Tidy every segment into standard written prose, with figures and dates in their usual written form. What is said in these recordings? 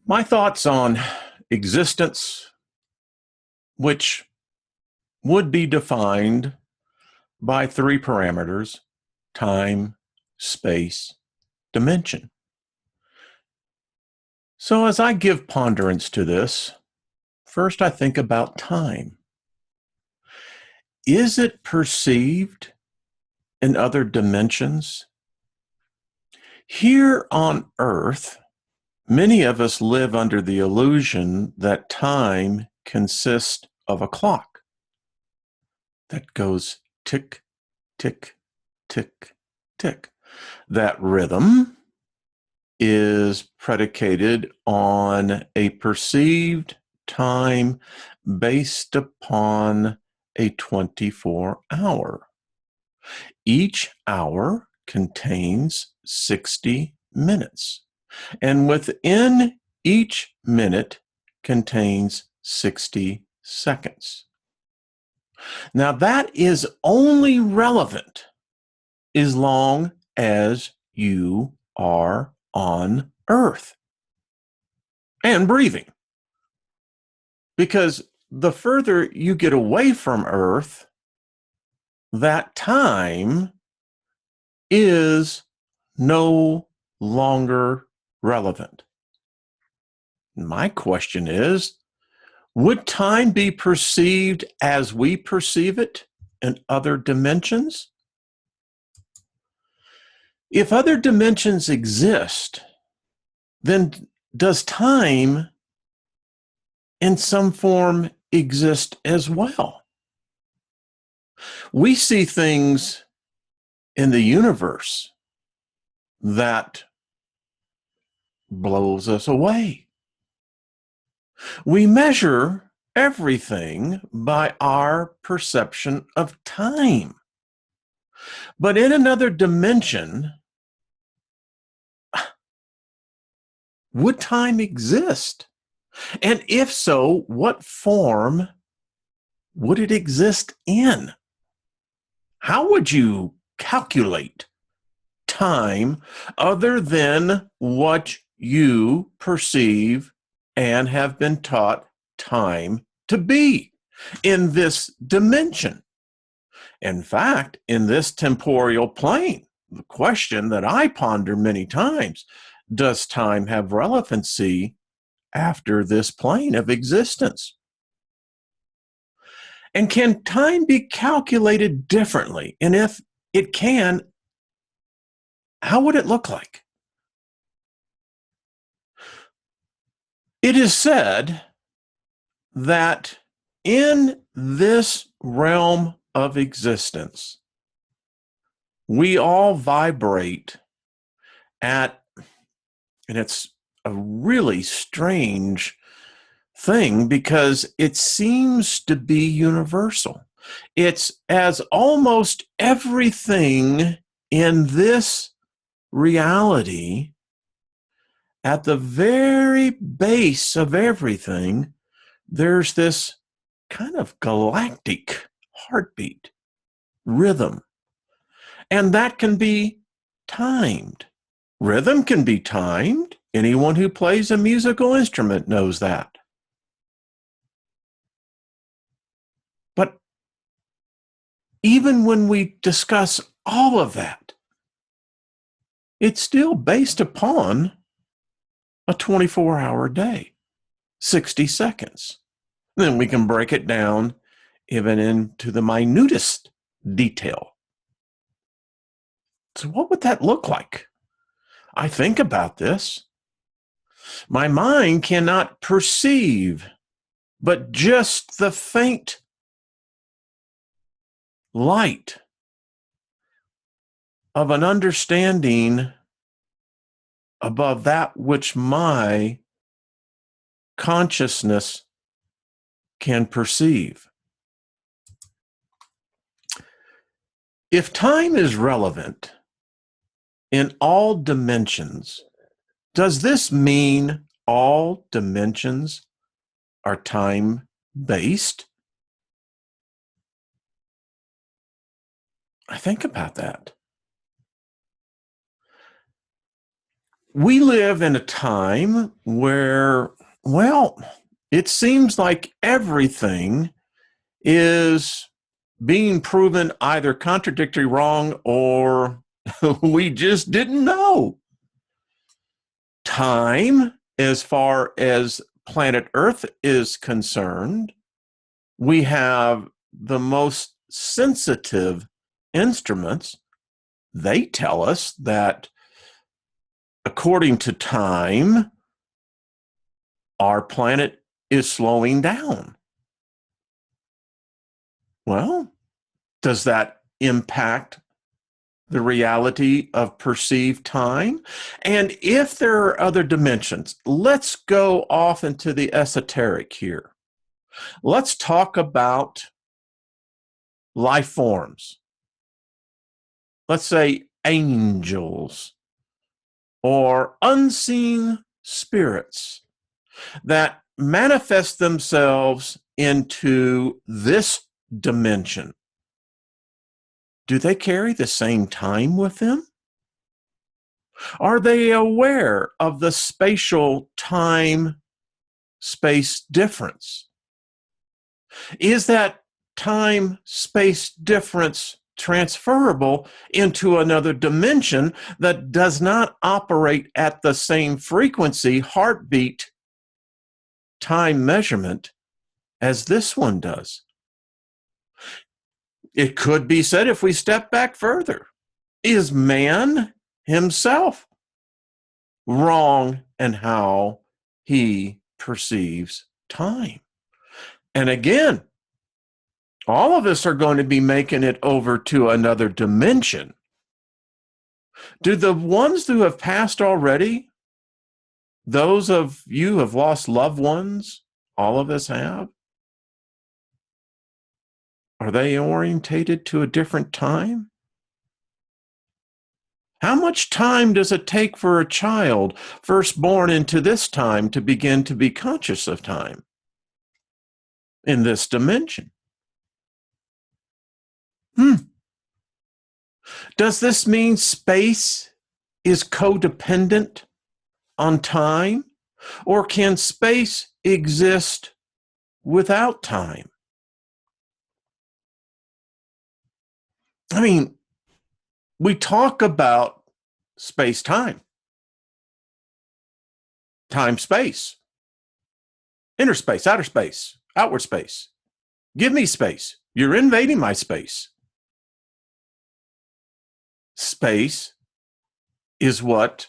My thoughts on existence, which would be defined by three parameters: time, space, dimension. So as I give ponderance to this, first I think about time. Is it perceived in other dimensions? Here on Earth, many of us live under the illusion that time consists of a clock that goes tick, tick, tick, tick. That rhythm is predicated on a perceived time based upon a 24-hour. Each hour contains 60 minutes, and within each minute contains 60 seconds. Now, that is only relevant as long as you are on Earth and breathing. Because the further you get away from Earth, that time is no longer relevant. My question is, would time be perceived as we perceive it in other dimensions? If other dimensions exist, then does time in some form exist as well? We see things in the universe that blows us away. We measure everything by our perception of time. But in another dimension, would time exist? And if so, what form would it exist in? How would you calculate time other than what you perceive and have been taught time to be in this dimension? In fact, in this temporal plane, the question that I ponder many times, does time have relevancy after this plane of existence? And can time be calculated differently? And if it can, how would it look like? It is said that in this realm of existence, we all vibrate at, and it's a really strange thing because it seems to be universal. It's as almost everything in this reality, at the very base of everything, there's this kind of galactic heartbeat, rhythm, and that can be timed. Rhythm can be timed. Anyone who plays a musical instrument knows that. But even when we discuss all of that, it's still based upon a 24-hour day, 60 seconds. Then we can break it down even into the minutest detail. So what would that look like? I think about this. My mind cannot perceive, but just the faint light of an understanding above that which my consciousness can perceive. If time is relevant in all dimensions, does this mean all dimensions are time-based? I think about that. We live in a time where, well, it seems like everything is being proven either contradictory wrong or we just didn't know. Time, as far as planet Earth is concerned, we have the most sensitive instruments. They tell us that according to time, our planet is slowing down. Well, does that impact the reality of perceived time? And if there are other dimensions, let's go off into the esoteric here. Let's talk about life forms. Let's say angels or unseen spirits that manifest themselves into this dimension. Do they carry the same time with them? Are they aware of the spatial time space difference? Is that time space difference transferable into another dimension that does not operate at the same frequency, heartbeat, time measurement as this one does? It could be said, if we step back further, is man himself wrong in how he perceives time? And again, all of us are going to be making it over to another dimension. Do the ones who have passed already, those of you who have lost loved ones, all of us have, are they orientated to a different time? How much time does it take for a child first born into this time to begin to be conscious of time in this dimension? Does this mean space is codependent on time? Or can space exist without time? I mean, we talk about space-time, time-space, inner space, outer space, outward space. Give me space. You're invading my space. Space is what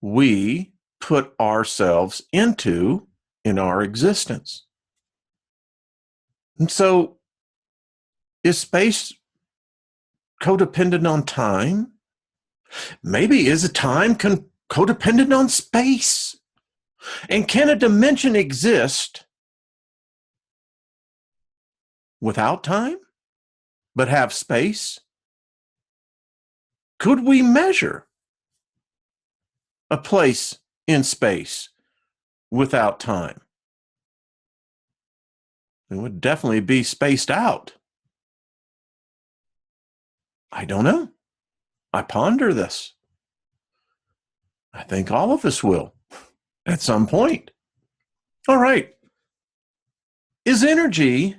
we put ourselves into in our existence. And so, is space codependent on time? Maybe is a time codependent on space? And can a dimension exist without time, but have space? Could we measure a place in space without time? It would definitely be spaced out. I don't know. I ponder this. I think all of us will at some point. All right. Is energy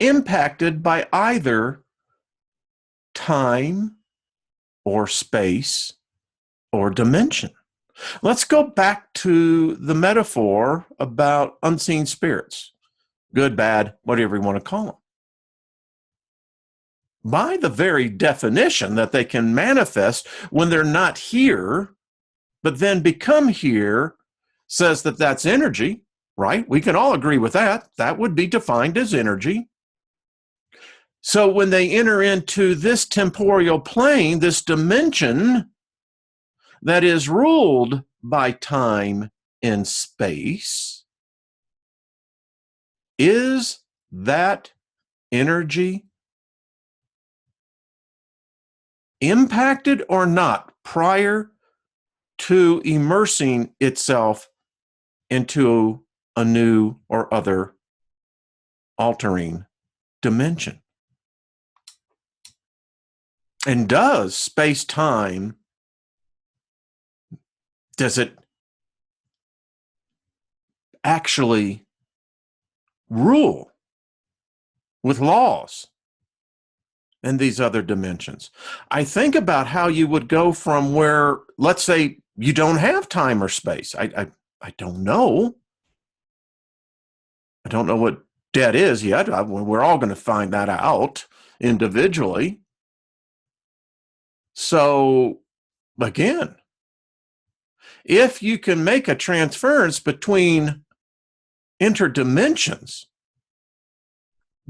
impacted by either time or space or dimension? Let's go back to the metaphor about unseen spirits. Good, bad, whatever you want to call them. By the very definition that they can manifest when they're not here, but then become here, says that that's energy, right? We can all agree with that. That would be defined as energy. So when they enter into this temporal plane, this dimension that is ruled by time and space, is that energy impacted or not prior to immersing itself into a new or other altering dimension? And does space-time Does it actually rule with laws in these other dimensions? I think about how you would go from where, let's say, you don't have time or space. I don't know. I don't know what debt is yet. We're all going to find that out individually. So, again, if you can make a transference between interdimensions,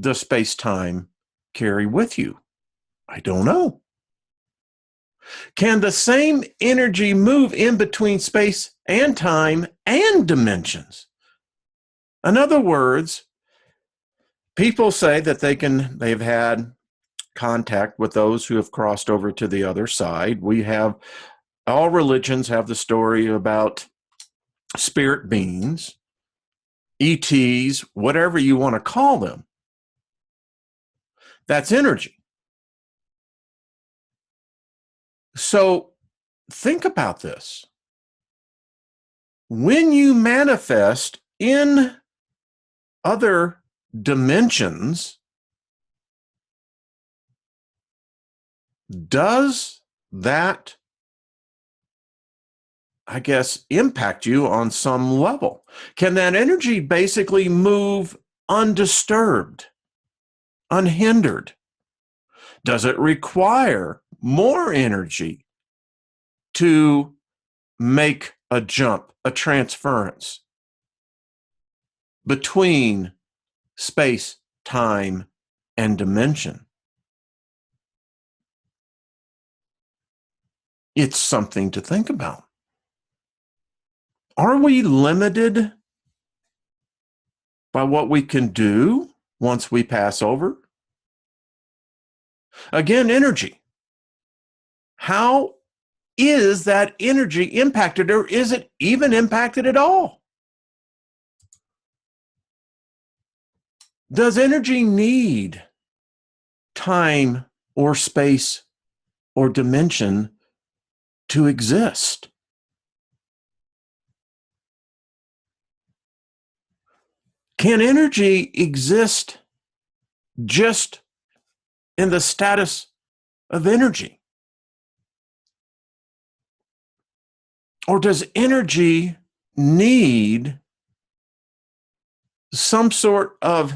does space-time carry with you? I don't know. Can the same energy move in between space and time and dimensions? In other words, people say that they've had contact with those who have crossed over to the other side. All religions have the story about spirit beings, ETs, whatever you want to call them. That's energy. So think about this. When you manifest in other dimensions, does that, I guess, impact you on some level? Can that energy basically move undisturbed, unhindered? Does it require more energy to make a jump, a transference between space, time, and dimension? It's something to think about. Are we limited by what we can do once we pass over? Again, energy. How is that energy impacted, or is it even impacted at all? Does energy need time or space or dimension to exist? Can energy exist just in the status of energy? Or does energy need some sort of,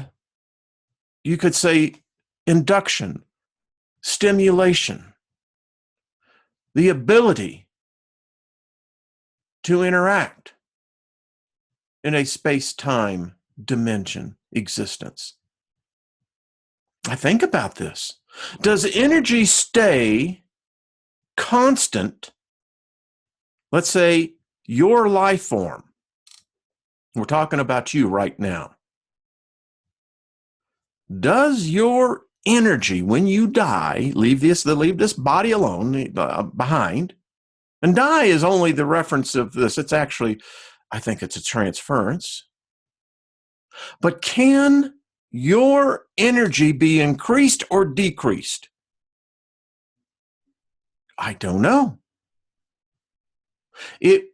you could say, induction, stimulation, the ability to interact in a space-time dimension existence? I think about this. Does energy stay constant? Let's say your life form. We're talking about you right now. Does your energy, when you die, leave this body alone behind? And die is only the reference of this. It's actually, I think it's a transference. But can your energy be increased or decreased? I don't know. It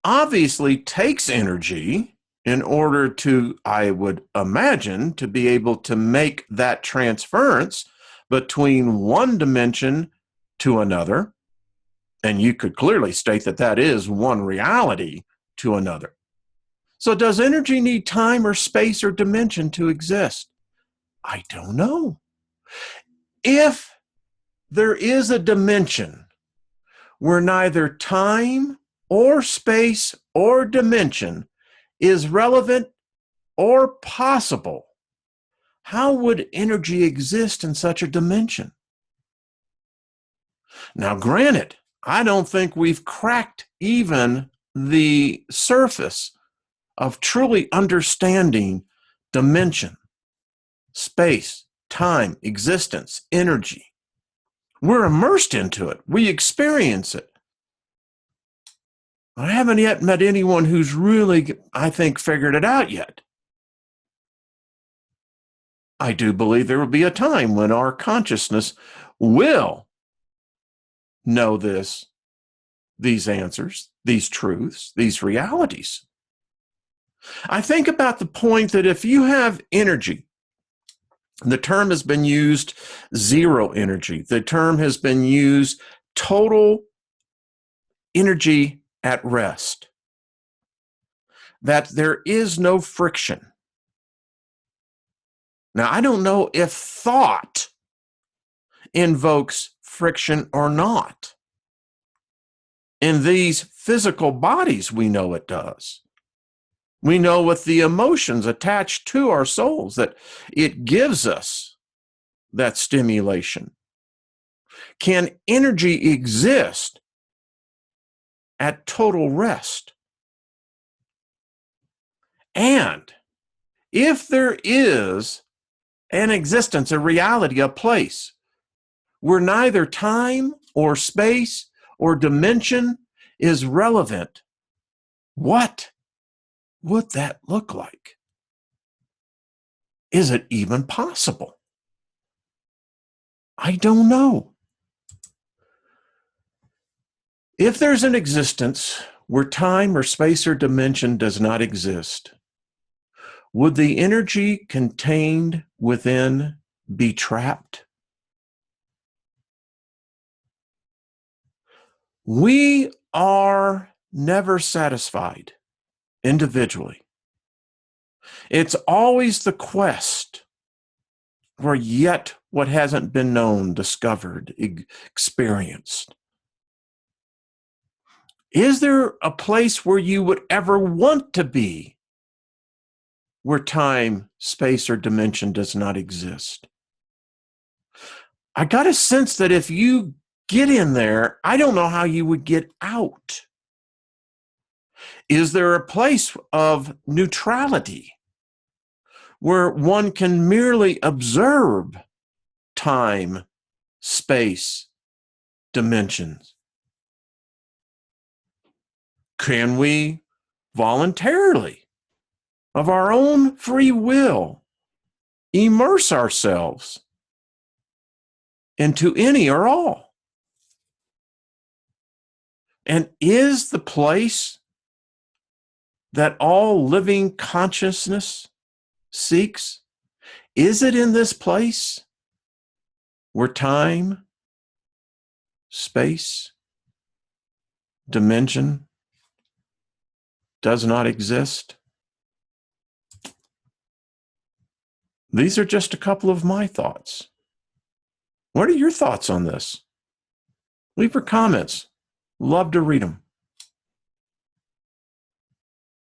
obviously takes energy in order to, I would imagine, to be able to make that transference between one dimension to another. And you could clearly state that that is one reality to another. So does energy need time or space or dimension to exist? I don't know. If there is a dimension where neither time or space or dimension is relevant or possible, how would energy exist in such a dimension? Now, granted, I don't think we've cracked even the surface of truly understanding dimension, space, time, existence, energy. We're immersed into it. We experience it. I haven't yet met anyone who's really, I think, figured it out yet. I do believe there will be a time when our consciousness will know these answers, these truths, these realities. I think about the point that if you have energy, the term has been used zero energy. The term has been used total energy at rest, that there is no friction. Now, I don't know if thought invokes friction or not. In these physical bodies, we know it does. We know with the emotions attached to our souls that it gives us that stimulation. Can energy exist at total rest? And if there is an existence, a reality, a place where neither time or space or dimension is relevant, what would that look like? Is it even possible? I don't know. If there's an existence where time or space or dimension does not exist, would the energy contained within be trapped? We are never satisfied individually. It's always the quest for yet what hasn't been known, discovered, experienced. Is there a place where you would ever want to be where time, space, or dimension does not exist? I got a sense that if you get in there, I don't know how you would get out. Is there a place of neutrality where one can merely observe time, space, dimensions? Can we voluntarily, of our own free will, immerse ourselves into any or all? And is the place that all living consciousness seeks, is it in this place where time, space, dimension does not exist? These are just a couple of my thoughts. What are your thoughts on this? Leave your comments. Love to read them.